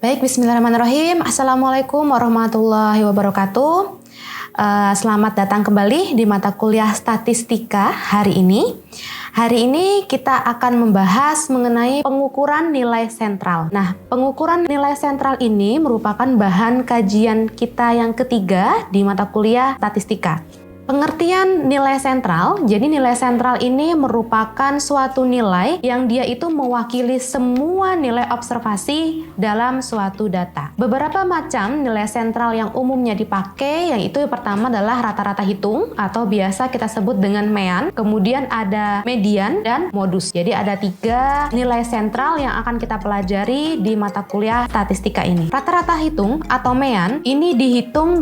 Baik, bismillahirrahmanirrahim. Assalamualaikum warahmatullahi wabarakatuh. Selamat datang kembali di mata kuliah statistika hari ini. Hari ini kita akan membahas mengenai pengukuran nilai sentral. Nah, pengukuran nilai sentral ini merupakan bahan kajian kita yang ketiga di mata kuliah statistika. Pengertian nilai sentral, jadi nilai sentral ini merupakan suatu nilai yang dia itu mewakili semua nilai observasi dalam suatu data. Beberapa macam nilai sentral yang umumnya dipakai, yaitu yang pertama adalah rata-rata hitung atau biasa kita sebut dengan mean, kemudian ada median dan modus. Jadi ada 3 nilai sentral yang akan kita pelajari di mata kuliah statistika ini. Rata-rata hitung atau mean ini dihitung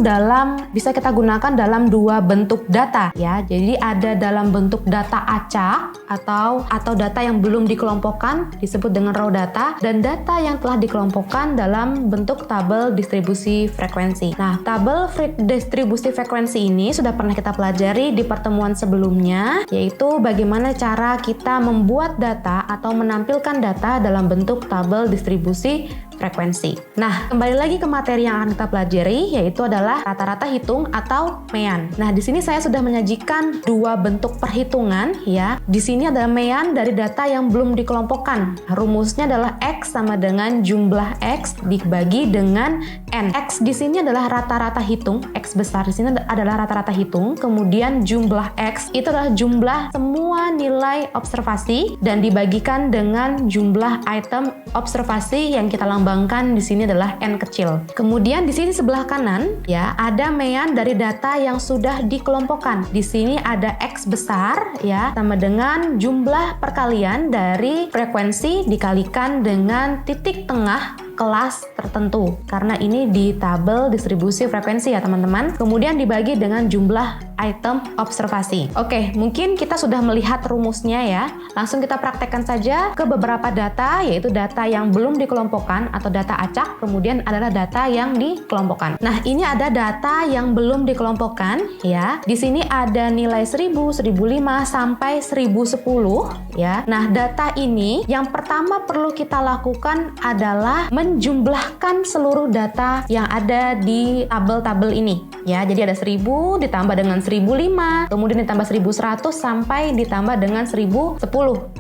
bisa kita gunakan dalam 2 bentuk data ya. Jadi ada dalam bentuk data acak atau data yang belum dikelompokkan disebut dengan raw data, dan data yang telah dikelompokkan dalam bentuk tabel distribusi frekuensi. Nah, tabel distribusi frekuensi ini sudah pernah kita pelajari di pertemuan sebelumnya, yaitu bagaimana cara kita membuat data atau menampilkan data dalam bentuk tabel distribusi frekuensi. Nah, kembali lagi ke materi yang akan kita pelajari, yaitu adalah rata-rata hitung atau mean. Nah, di sini saya sudah menyajikan 2 bentuk perhitungan ya. Di sini adalah mean dari data yang belum dikelompokkan. Rumusnya adalah X sama dengan jumlah X dibagi dengan N. X di sini adalah rata-rata hitung, X besar di sini adalah rata-rata hitung, kemudian jumlah X itu adalah jumlah semua nilai observasi dan dibagikan dengan jumlah item observasi yang kita lambangkan di sini adalah N kecil. Kemudian di sini sebelah kanan ya ada mean dari data yang sudah dikelompokkan. Di sini ada X besar ya sama dengan jumlah perkalian dari frekuensi dikalikan dengan titik tengah kelas tertentu, karena ini di tabel distribusi frekuensi ya teman-teman. Kemudian dibagi dengan jumlah item observasi. Oke, mungkin kita sudah melihat rumusnya ya. Langsung kita praktekkan saja ke beberapa data, yaitu data yang belum dikelompokkan atau data acak, kemudian adalah data yang dikelompokkan. Nah, ini ada data yang belum dikelompokkan ya. Di sini ada nilai 1000, 1005 sampai 1010 ya. Nah, data ini yang pertama perlu kita lakukan adalah menjumlahkan seluruh data yang ada di tabel-tabel ini ya. Jadi ada 1000 ditambah dengan 1005, kemudian ditambah 1100 sampai ditambah dengan 1010.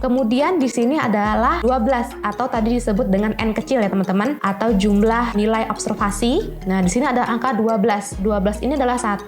Kemudian di sini adalah 12 atau tadi disebut dengan N kecil ya teman-teman, atau jumlah nilai observasi. Nah, di sini ada angka 12. 12 ini adalah 1,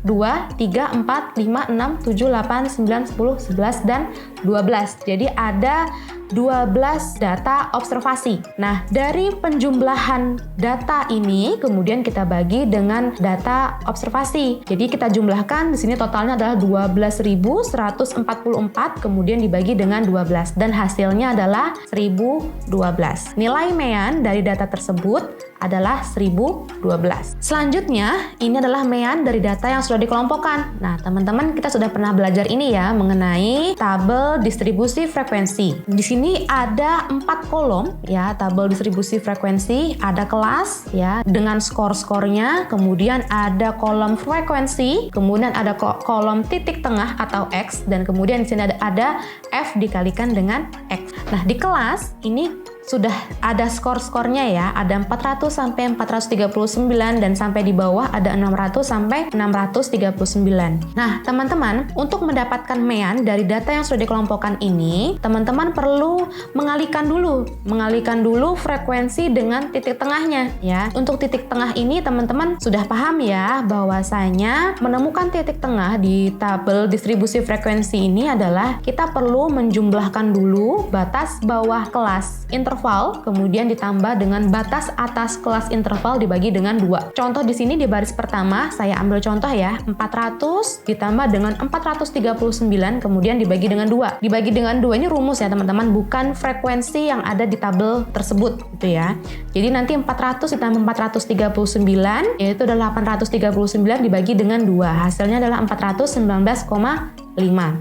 2, 3, 4, 5, 6, 7, 8, 9, 10, 11 dan 12. Jadi ada 12 data observasi. Nah, dari penjumlahan data ini kemudian kita bagi dengan data observasi. Jadi kita jumlahkan di sini totalnya adalah 12.144 kemudian dibagi dengan 12 dan hasilnya adalah 1012. Nilai mean dari data tersebut adalah 1012. Selanjutnya, ini adalah mean dari data yang sudah dikelompokkan. Nah, teman-teman kita sudah pernah belajar ini ya mengenai tabel distribusi frekuensi. Di sini ada 4 kolom ya, tabel distribusi frekuensi, ada kelas ya dengan skor-skornya, kemudian ada kolom frekuensi, kemudian ada kolom titik tengah atau X, dan kemudian di sini ada F dikalikan dengan X. Nah, di kelas ini sudah ada skor-skornya ya, ada 400 sampai 439 dan sampai di bawah ada 600 sampai 639. Nah, teman-teman, untuk mendapatkan mean dari data yang sudah dikelompokkan ini, teman-teman perlu mengalihkan dulu frekuensi dengan titik tengahnya ya. Untuk titik tengah ini teman-teman sudah paham ya bahwasanya menemukan titik tengah di tabel distribusi frekuensi ini adalah kita perlu menjumlahkan dulu batas bawah kelas interval, kemudian ditambah dengan batas atas kelas interval dibagi dengan 2. Contoh di sini di baris pertama, saya ambil contoh ya, 400 ditambah dengan 439, kemudian dibagi dengan 2. Dibagi dengan 2 ini rumus ya teman-teman, bukan frekuensi yang ada di tabel tersebut gitu ya. Jadi nanti 400 ditambah 439, yaitu adalah 839 dibagi dengan 2. Hasilnya adalah 419,5.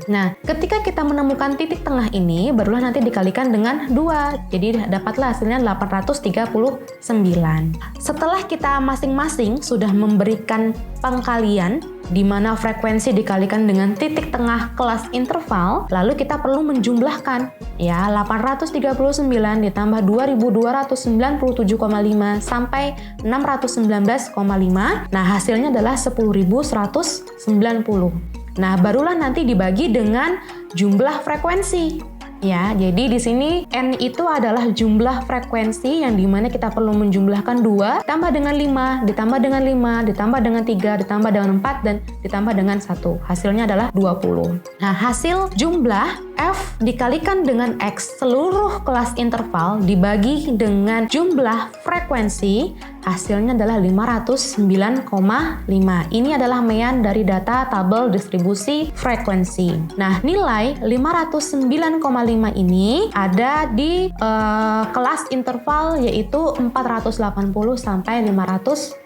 Nah, ketika kita menemukan titik tengah ini, barulah nanti dikalikan dengan 2. Jadi dapatlah hasilnya 839. Setelah kita masing-masing sudah memberikan pengkalian di mana frekuensi dikalikan dengan titik tengah kelas interval, lalu kita perlu menjumlahkan ya 839 ditambah 2297,5 sampai 619,5. Nah, hasilnya adalah 10.190. Nah, barulah nanti dibagi dengan jumlah frekuensi. Ya, jadi di sini N itu adalah jumlah frekuensi yang dimana kita perlu menjumlahkan 2, ditambah dengan 5, ditambah dengan 5, ditambah dengan 3, ditambah dengan 4, dan ditambah dengan 1. Hasilnya adalah 20. Nah, hasil jumlah F dikalikan dengan X seluruh kelas interval dibagi dengan jumlah frekuensi, hasilnya adalah 509,5. Ini adalah mean dari data tabel distribusi frekuensi. Nah, nilai 509,5 ini ada di kelas interval yaitu 480 sampai 519.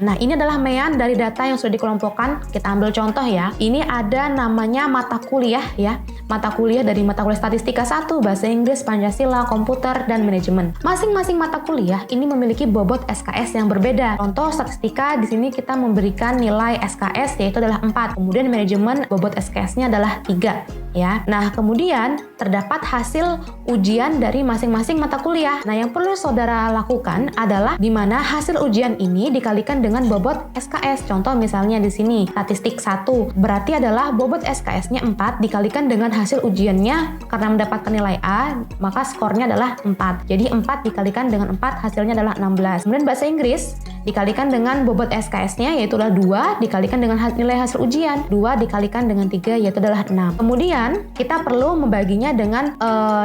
Nah, ini adalah mean dari data yang sudah dikelompokkan. Kita ambil contoh ya. Ini ada namanya mata kuliah ya. Mata kuliah dari mata kuliah statistika 1, bahasa Inggris, Pancasila, komputer, dan manajemen. Masing-masing mata kuliah ini memiliki bobot SKS yang berbeda. Contoh statistika di sini kita memberikan nilai SKS yaitu adalah 4. Kemudian manajemen bobot SKS-nya adalah 3 ya. Nah, kemudian terdapat hasil ujian dari masing-masing mata kuliah. Nah, yang perlu saudara lakukan adalah di mana hasil ujian ini dikalikan dengan bobot SKS. Contoh misalnya di sini statistik 1 berarti adalah bobot SKS-nya 4 dikalikan dengan hasil ujiannya karena mendapatkan nilai A, maka skornya adalah 4. Jadi 4 dikalikan dengan 4 hasilnya adalah 16. Kemudian bahasa Inggris dikalikan dengan bobot SKS-nya yaitu adalah 2 dikalikan dengan nilai hasil ujian. 2 dikalikan dengan 3 yaitu adalah 6. Kemudian kita perlu membaginya dengan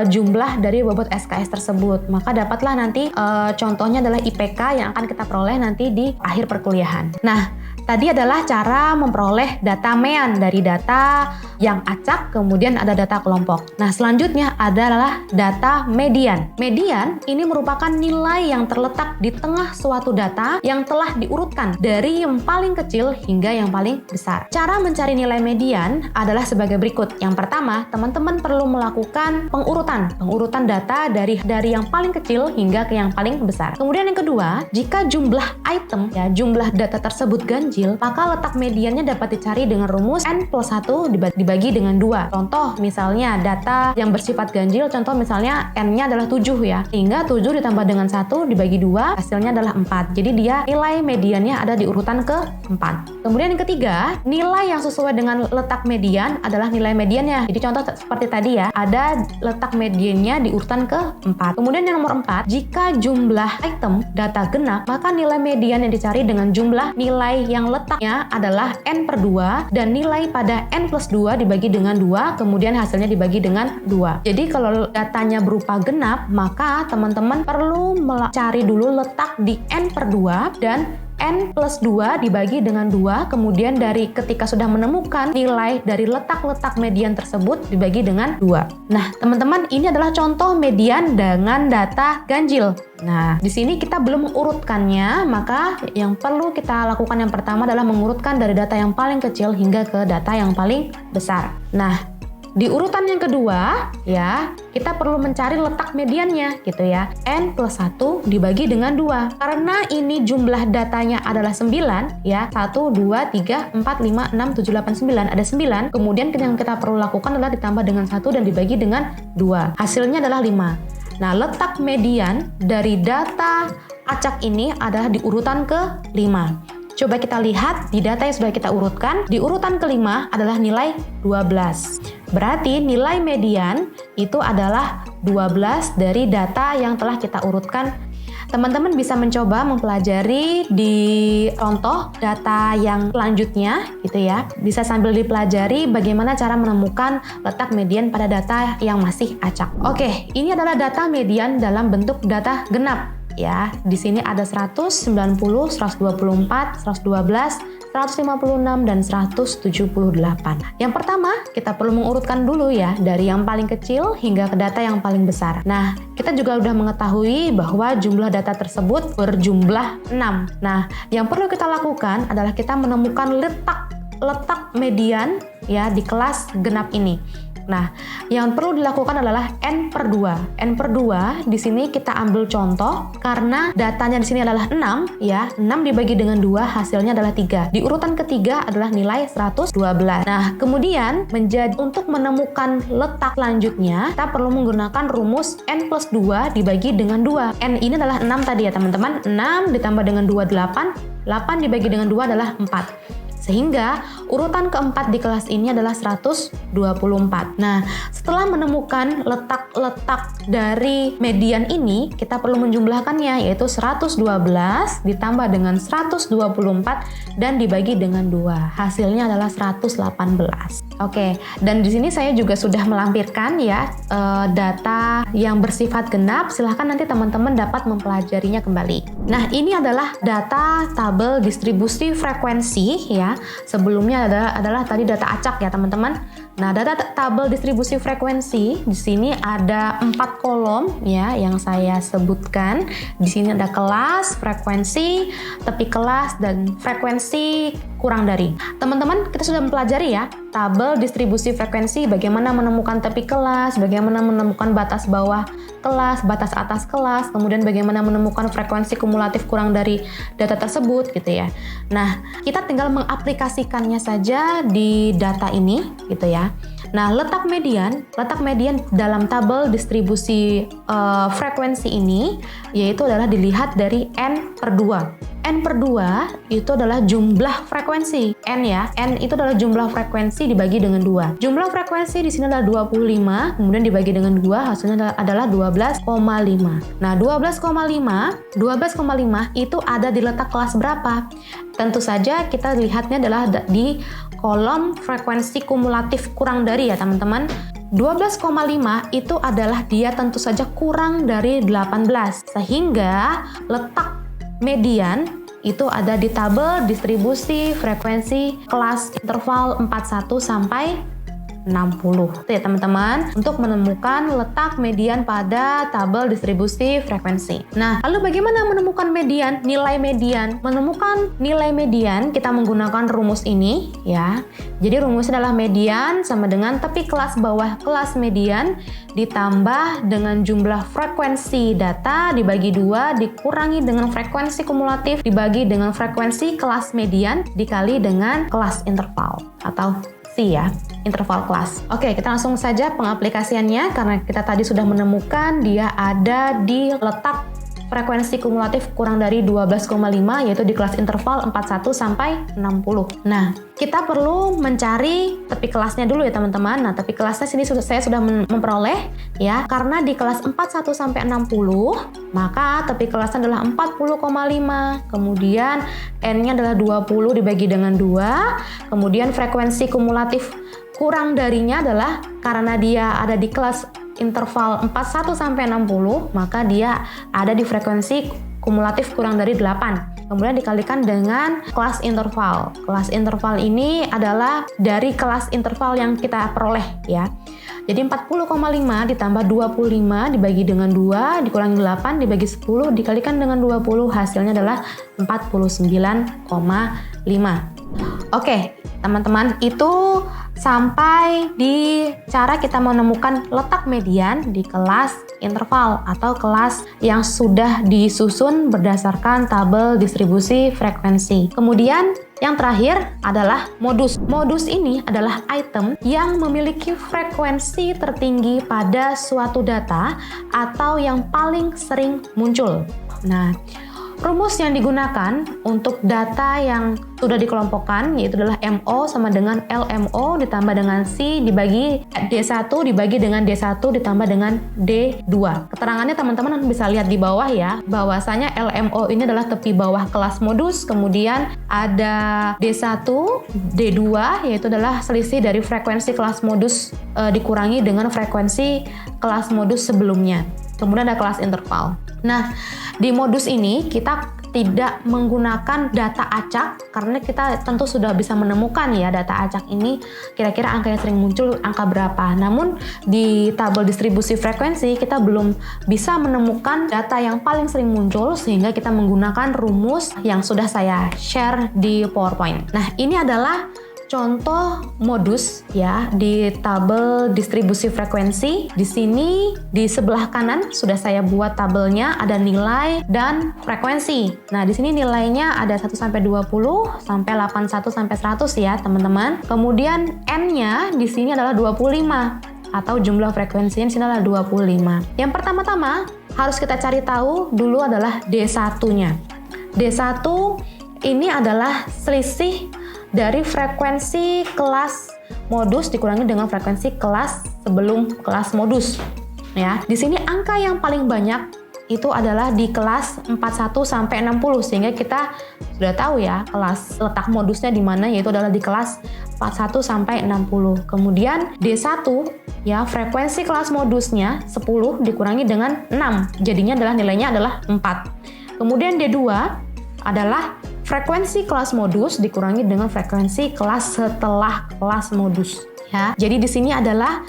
jumlah dari bobot SKS tersebut. Maka dapatlah nanti contohnya adalah IPK yang akan kita peroleh nanti di akhir perkuliahan. Nah, tadi adalah cara memperoleh data mean dari data yang acak, kemudian ada data kelompok. Nah, selanjutnya adalah data median. Median ini merupakan nilai yang terletak di tengah suatu data yang telah diurutkan dari yang paling kecil hingga yang paling besar. Cara mencari nilai median adalah sebagai berikut. Yang pertama, teman-teman perlu melakukan pengurutan data dari yang paling kecil hingga ke yang paling besar. Kemudian yang kedua, jika jumlah item ya jumlah data tersebut ganjil, maka letak mediannya dapat dicari dengan rumus N plus 1 dibagi dengan 2. Contoh misalnya data yang bersifat ganjil, contoh misalnya N-nya adalah 7 ya, sehingga 7 ditambah dengan 1 dibagi 2 hasilnya adalah 4. Jadi dia nilai mediannya ada di urutan ke-4. Kemudian yang ketiga, nilai yang sesuai dengan letak median adalah nilai mediannya. Jadi contoh seperti tadi ya, ada letak mediannya di urutan ke-4. Kemudian yang nomor 4, jika jumlah item data genap, maka nilai median yang dicari dengan jumlah nilai yang letaknya adalah N per 2 dan nilai pada N plus 2 dibagi dengan 2, kemudian hasilnya dibagi dengan 2. Jadi kalau datanya berupa genap, maka teman-teman perlu mencari dulu letak di N per 2 dan N plus 2 dibagi dengan 2, kemudian dari ketika sudah menemukan nilai dari letak-letak median tersebut dibagi dengan 2. Nah, teman-teman, ini adalah contoh median dengan data ganjil. Nah, di sini kita belum mengurutkannya, maka yang perlu kita lakukan yang pertama adalah mengurutkan dari data yang paling kecil hingga ke data yang paling besar. Nah, di urutan yang kedua, ya, kita perlu mencari letak mediannya, gitu ya. N plus 1 dibagi dengan 2. Karena ini jumlah datanya adalah 9, ya. 1, 2, 3, 4, 5, 6, 7, 8, 9. Ada 9. Kemudian yang kita perlu lakukan adalah ditambah dengan 1 dan dibagi dengan 2. Hasilnya adalah 5. Nah, letak median dari data acak ini adalah di urutan ke-5. Coba kita lihat di data yang sudah kita urutkan, di urutan ke-5 adalah nilai 12. Berarti nilai median itu adalah 12 dari data yang telah kita urutkan. Teman-teman bisa mencoba mempelajari di contoh data yang selanjutnya gitu ya. Bisa sambil dipelajari bagaimana cara menemukan letak median pada data yang masih acak. Oke, ini adalah data median dalam bentuk data genap. Ya, di sini ada 190, 124, 112, 156, dan 178. Yang pertama, kita perlu mengurutkan dulu ya, dari yang paling kecil hingga ke data yang paling besar. Nah, kita juga sudah mengetahui bahwa jumlah data tersebut berjumlah 6. Nah, yang perlu kita lakukan adalah kita menemukan letak median ya di kelas genap ini. Nah, yang perlu dilakukan adalah N per 2. N per 2 di sini kita ambil contoh karena datanya di sini adalah 6 ya. 6 dibagi dengan 2 hasilnya adalah 3. Di urutan ketiga adalah nilai 112. Nah, kemudian untuk menemukan letak selanjutnya kita perlu menggunakan rumus N plus 2 dibagi dengan 2. N ini adalah 6 tadi ya teman-teman. 6 ditambah dengan 2 8. 8 dibagi dengan 2 adalah 4. Sehingga urutan keempat di kelas ini adalah 124. Nah, setelah menemukan letak-letak dari median ini, kita perlu menjumlahkannya, yaitu 112 ditambah dengan 124 dan dibagi dengan 2. Hasilnya adalah 118. Oke, dan di sini saya juga sudah melampirkan ya data yang bersifat genap. Silahkan nanti teman-teman dapat mempelajarinya kembali. Nah, ini adalah data tabel distribusi frekuensi ya. Sebelumnya adalah tadi data acak ya teman-teman. Nah, data tabel distribusi frekuensi di sini ada 4 kolom ya yang saya sebutkan. Di sini ada kelas, frekuensi, tepi kelas, dan frekuensi kurang dari. Teman-teman, kita sudah mempelajari ya tabel distribusi frekuensi, bagaimana menemukan tepi kelas, bagaimana menemukan batas bawah kelas, batas atas kelas, kemudian bagaimana menemukan frekuensi kumulatif kurang dari data tersebut gitu ya. Nah, kita tinggal mengaplikasikannya saja di data ini gitu ya. Nah, letak median dalam tabel distribusi frekuensi ini yaitu adalah dilihat dari N per 2. N per 2 itu adalah jumlah frekuensi. N ya, N itu adalah jumlah frekuensi dibagi dengan 2. Jumlah frekuensi di sini adalah 25, kemudian dibagi dengan 2 hasilnya adalah 12,5. Nah, 12,5 itu ada di letak kelas berapa? Tentu saja kita lihatnya adalah di kolom frekuensi kumulatif kurang dari ya teman-teman. 12,5 itu adalah dia tentu saja kurang dari 18, sehingga letak median itu ada di tabel distribusi frekuensi kelas interval 41 sampai 60. Itu ya teman-teman, untuk menemukan letak median pada tabel distribusi frekuensi. Nah, lalu bagaimana menemukan median, nilai median? Menemukan nilai median kita menggunakan rumus ini ya. Jadi rumusnya adalah median sama dengan tepi kelas bawah kelas median ditambah dengan jumlah frekuensi data dibagi 2 dikurangi dengan frekuensi kumulatif dibagi dengan frekuensi kelas median dikali dengan kelas interval atau ya, interval kelas. Oke, kita langsung saja pengaplikasiannya karena kita tadi sudah menemukan dia ada di letak frekuensi kumulatif kurang dari 12,5 yaitu di kelas interval 41 sampai 60. Nah, kita perlu mencari tepi kelasnya dulu ya teman-teman. Nah, tepi kelasnya sini saya sudah memperoleh ya. Karena di kelas 41 sampai 60, maka tepi kelasnya adalah 40,5. Kemudian N-nya adalah 20 dibagi dengan 2. Kemudian frekuensi kumulatif kurang darinya adalah karena dia ada di kelas interval 41 sampai 60, maka dia ada di frekuensi kumulatif kurang dari 8. Kemudian dikalikan dengan kelas interval. Kelas interval ini adalah dari kelas interval yang kita peroleh ya. Jadi 40,5 ditambah 25 dibagi dengan 2 dikurangi 8 dibagi 10 dikalikan dengan 20 hasilnya adalah 49,5. Oke, teman-teman, itu sampai di cara kita menemukan letak median di kelas interval atau kelas yang sudah disusun berdasarkan tabel distribusi frekuensi. Kemudian yang terakhir adalah modus. Modus ini adalah item yang memiliki frekuensi tertinggi pada suatu data atau yang paling sering muncul. Nah, rumus yang digunakan untuk data yang sudah dikelompokkan yaitu adalah MO sama dengan LMO ditambah dengan C dibagi D1 dibagi dengan D1 ditambah dengan D2. Keterangannya teman-teman bisa lihat di bawah ya, bahwasanya LMO ini adalah tepi bawah kelas modus, kemudian ada D1, D2 yaitu adalah selisih dari frekuensi kelas modus dikurangi dengan frekuensi kelas modus sebelumnya. Kemudian ada kelas interval. Nah, di modus ini kita tidak menggunakan data acak karena kita tentu sudah bisa menemukan ya data acak ini kira-kira angka yang sering muncul angka berapa. Namun di tabel distribusi frekuensi kita belum bisa menemukan data yang paling sering muncul sehingga kita menggunakan rumus yang sudah saya share di PowerPoint. Nah, ini adalah contoh modus ya di tabel distribusi frekuensi. Di sini di sebelah kanan sudah saya buat tabelnya, ada nilai dan frekuensi. Nah, di sini nilainya ada 1 sampai 20 sampai 81 sampai 100 ya, teman-teman. Kemudian N-nya di sini adalah 25 atau jumlah frekuensinya di sini adalah 25. Yang pertama-tama harus kita cari tahu dulu adalah D1-nya. D1 ini adalah selisih dari frekuensi kelas modus dikurangi dengan frekuensi kelas sebelum kelas modus. Ya, di sini angka yang paling banyak itu adalah di kelas 41 sampai 60, sehingga kita sudah tahu ya kelas letak modusnya di mana, yaitu adalah di kelas 41 sampai 60. Kemudian D1 ya, frekuensi kelas modusnya 10 dikurangi dengan 6, jadinya adalah nilainya adalah 4. Kemudian D2 adalah frekuensi kelas modus dikurangi dengan frekuensi kelas setelah kelas modus ya. Jadi di sini adalah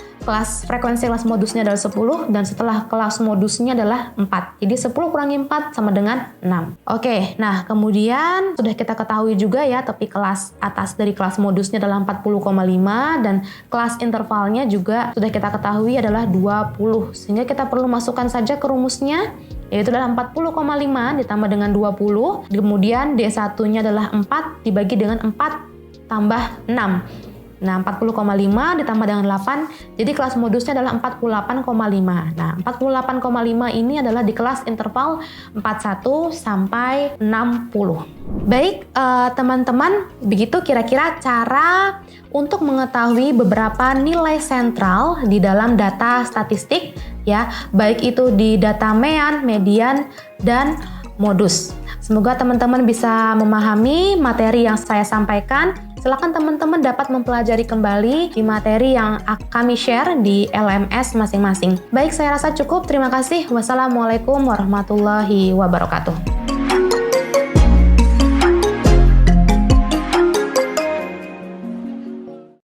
frekuensi kelas modusnya adalah 10 dan setelah kelas modusnya adalah 4. Jadi 10 kurangi 4 sama dengan 6. Oke, nah kemudian sudah kita ketahui juga ya tepi kelas atas dari kelas modusnya adalah 40,5 dan kelas intervalnya juga sudah kita ketahui adalah 20. Sehingga kita perlu masukkan saja ke rumusnya, yaitu adalah 40,5 ditambah dengan 20, kemudian D1-nya adalah 4 dibagi dengan 4 tambah 6. Nah, 40,5 ditambah dengan 8, jadi kelas modusnya adalah 48,5. Nah, 48,5 ini adalah di kelas interval 41 sampai 60. Baik, teman-teman, begitu kira-kira cara untuk mengetahui beberapa nilai sentral di dalam data statistik ya, baik itu di data mean, median, dan modus. Semoga teman-teman bisa memahami materi yang saya sampaikan. Silakan teman-teman dapat mempelajari kembali di materi yang kami share di LMS masing-masing. Baik, saya rasa cukup. Terima kasih. Wassalamualaikum warahmatullahi wabarakatuh.